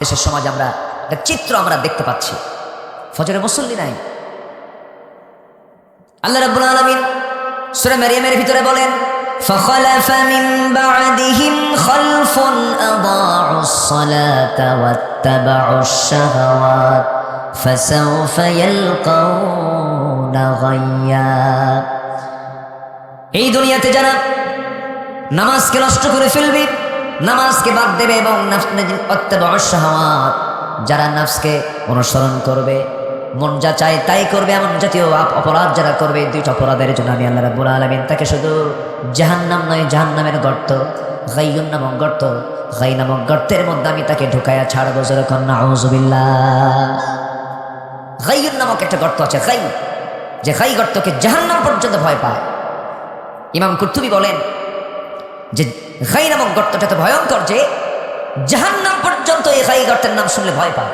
দেশের সমাজ আমরা একটা চিত্র আমরা দেখতে পাচ্ছি, ফজরে মুসল্লি নাই। আল্লাহ রাব্বুল আলামিন সূরা মারইয়ামের ভিতরে বলেন, فخلف من بعدهم خلف أضاعوا الصلاة واتبعوا الشهوات فسوف يلقون غيا। এই দুনিয়াতে যারা নামাজকে নষ্ট করে ফেলবে, নামাজকে বাদ দেবে এবং যারা নাফসকে অনুসরণ করবে, মন যা চায় তাই করবে, এমন জাতীয় অপরাধ যারা করবে, দুইটা অপরাধের জন্য আমি আল্লাহ রাব্বুল আলামিন তাকে শুধু জাহান্নাম নয়, জাহান্নামের গর্ত, গাইয়ুন নামক গর্ত, গাই নামক গর্তের মধ্যে আমি তাকে ঢুকায়া ছাড়বো। যেরকম নাউযুবিল্লাহ। গাইয়ুন নামক একটা গর্ত আছে, গাই, যে গাই গর্তকে জাহান্নাম পর্যন্ত ভয় পায়। ইমাম কুরতুবী বলেন যে গাই নামক গর্তটা তো ভয়ঙ্কর যে জাহান্নাম পর্যন্ত এই গাই গর্তের নাম শুনলে ভয় পায়।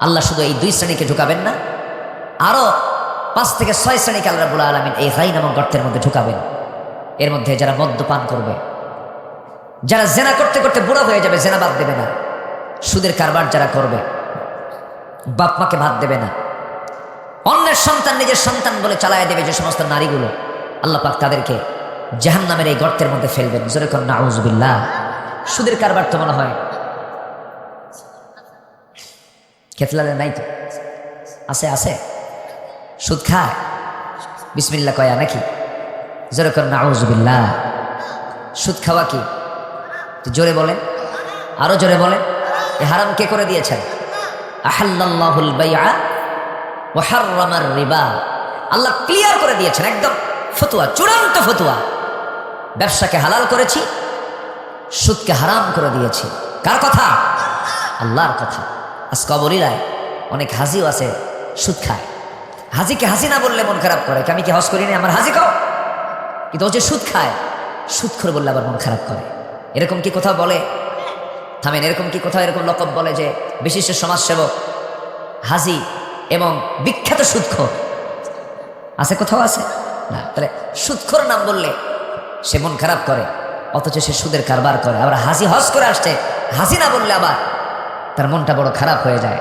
আল্লাহ শুধু এই দুই শ্রেণীকে ঢুকাবেন না, আরো 5 থেকে 6 শ্রেণীকে আল্লাহ রাব্বুল আলামিন এই গাই নামক গর্তের মধ্যে ঢুকাবেন। এর মধ্যে যারা মদ্যপান করবে, যারা জেনা করতে করতে বুড়া হয়ে যাবে, জেনা বাদ দেবে না, সুদের কারবার যারা করবে, বাপ মাকে ভাত দেবে না, অন্যের সন্তান নিজের সন্তান বলে চালায় দেবে যে সমস্ত নারীগুলো, আল্লাহ পাক তাদেরকে জাহান্নামের এই গর্তের মধ্যে ফেলবেন। জোরে কোন নাউযুবিল্লাহ। সুদের কারবার তো মনে হয় খেতলালে নাই, তো আছে আছে, সুদ খায়, বিসমিল্লাহ কয়া নাকি? জোরে কোন নাউযুবিল্লাহ। সুদ খাওয়া কি? জোরে বলেন, আরো জোরে বলেন। এই হারাম কে করে দিয়েছেন? আহাল্লাল্লাহুল বাইআ ওয়া হাররামার রিবা। আল্লাহ ক্লিয়ার করে দিয়েছেন, একদম ফতোয়া, চূড়ান্ত ফতোয়া। ব্যবসাকে হালাল করেছি, সুদকে হারাম করে দিয়েছি। কার কথা? আল্লাহর কথা। আজকে অবলীলায় অনেক হাজিও আছে সুদ খায়। হাজিকে হাজি না বললে মন খারাপ করে, আমি কি হজ করিনি, আমার হাজি খাও, কিন্তু ও যে সুদ খায়, সুদ করে বললে আবার মন খারাপ করে। এরকম কি কোথাও বলে? থামেন, এরকম কি কোথাও এরকম লকব বলে যে বিশিষ্ট সমাজসেবক হাজি এবং বিখ্যাত সুদখোর আছে? কোথাও আছে না। তাহলে সুদখোর নাম বললে সে মন খারাপ করে, অথচ সে সুদের কারবার করে। আবার হাজি হজ করে আসছে, হাজি না বললে আবার তার মনটা বড় খারাপ হয়ে যায়।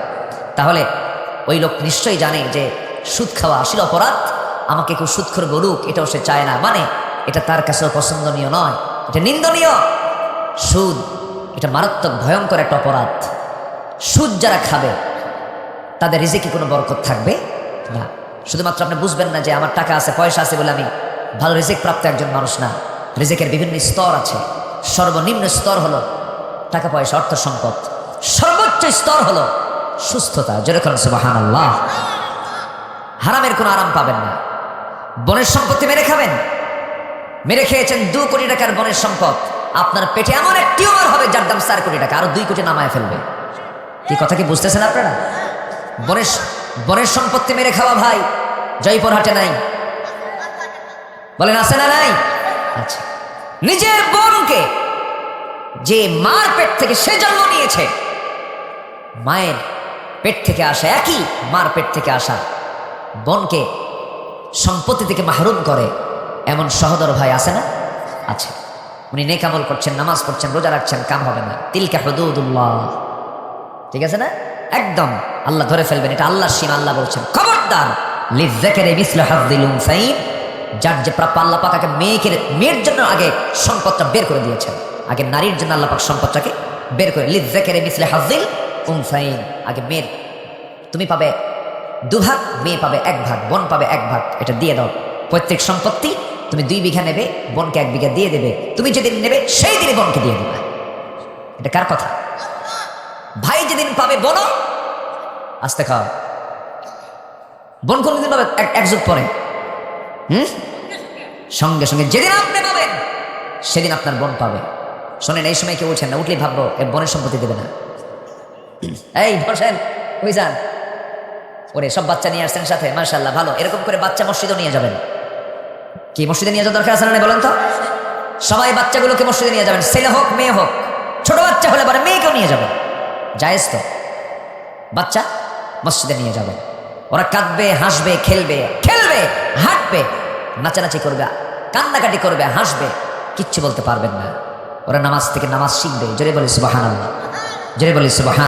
তাহলে ওই লোক নিশ্চয়ই জানে যে সুদ খাওয়া আসলে অপরাধ। আমাকে কেউ সুদখোর বলুক এটাও সে চায় না, মানে এটা তার কাছেও পছন্দনীয় নয়, এটা নিন্দনীয়। সুদ এটা মারাত্মক ভয়ঙ্কর একটা অপরাধ। সুদ যারা খাবে তাদের রিজিকে কোনো বরকত থাকবে না। শুধুমাত্র আপনি বুঝবেন না যে আমার টাকা আছে, পয়সা আছে বলে আমি ভালো রিজিক প্রাপ্ত একজন মানুষ না। রিজিকের বিভিন্ন স্তর আছে। সর্বনিম্ন স্তর হলো টাকা পয়সা, অর্থ সম্পদ। সর্বোচ্চ স্তর হলো সুস্থতা। যেরকম সুবহানাল্লাহ। হারামের কোনো আরাম পাবেন না। বনের সম্পত্তি মেরে খাবেন, মেরে খেয়েছেন 2 কোটি টাকার বনের সম্পদ, আপনার পেটে এমন এক টিউমার হবে যার দাম 4 কোটি টাকা, আরো 2 কোটি নামায় ফেলবে। কি কথা কি বুঝতেছেন আপনারা? বনের সম্পত্তি মেরে খাওয়া ভাই জয়পুরহাটে নাই, বলেন আছে না নাই? আচ্ছা, নিজের বোনকে যে মার পেট থেকে সে জন্ম নিয়েছে, মায়ের পেট থেকে আসা, একই মার পেট থেকে আসা বোনকে সম্পত্তি থেকে মাহরুম করে এমন সহোদর ভাই আছে না? আছে। উনি নেক আমল করছেন, নামাজ পড়ছেন, রোজা রাখছেন, কাম হবে না। তিলকা হুদুদুল্লাহ, ঠিক আছে না? একদম আল্লাহ ধরে ফেলবেন, এটা আল্লাহর সীমা। আল্লাহ বলছেন খবরদার, লিযযাকারি মিসলু হাযযিল উনসাইন। যার যে প্রাপ্য, আল্লাহ পাক আগে মেয়ের জন্য আগে সম্পদটা বের করে দিয়েছেন, আগে নারীর জন্য আল্লাহ পাক সম্পদটাকে বের করে। লিযযাকারি মিসলু হাযযিল উনসাইন, আগে মেয়ের, তুমি পাবে 2 ভাগ, মেয়ে পাবে 1 ভাগ, বোন পাবে 1 ভাগ, এটা দিয়ে দাও। প্রত্যেক সম্পত্তি তুমি 2 বিঘা নেবে, বোনকে 1 বিঘা দিয়ে দেবে। তুমি যেদিন নেবে সেই দিনই বোনকে দিয়ে দেবে। এটা কার কথা? ভাই যেদিন পাবে বোনও আস্তে খাও। বোন কোনদিন পাবে? এক যুগ পরে, সঙ্গে সঙ্গে যেদিন আপনি পাবেন সেদিন আপনার বোন পাবে। শোনেন, এই সময় কেউ উঠছেন না, উঠলেই ভাববো এর বোনের সম্পত্তি দেবে না। এই বসেন, ওই যান, ওরে সব বাচ্চা নিয়ে আসছেন সাথে, মাশাআল্লাহ ভালো। এরকম করে বাচ্চা মসজিদও নিয়ে যাবেন। কি মসজিদে নিয়ে যাওয়ার দরকার আছে না বলেন তো? সবাই বাচ্চাগুলোকে মসজিদে নিয়ে যাবেন, ছেলে হোক মেয়ে হোক। ছোট বাচ্চা হলে পরে মেয়েকেও নিয়ে যাবেন, জায়েজ তো। বাচ্চা মসজিদে নিয়ে যাবেন, ওরা কাঁদবে, হাসবে, খেলবে, হাঁটবে, নাচানাচি করবে, কান্নাকাটি করবে, হাসবে, কিচ্ছু বলতে পারবেন না। ওরা নামাজ থেকে নামাজ শিখবে। জোরে বলে সুবহানাল্লাহ। জোরে বলি সুবহান।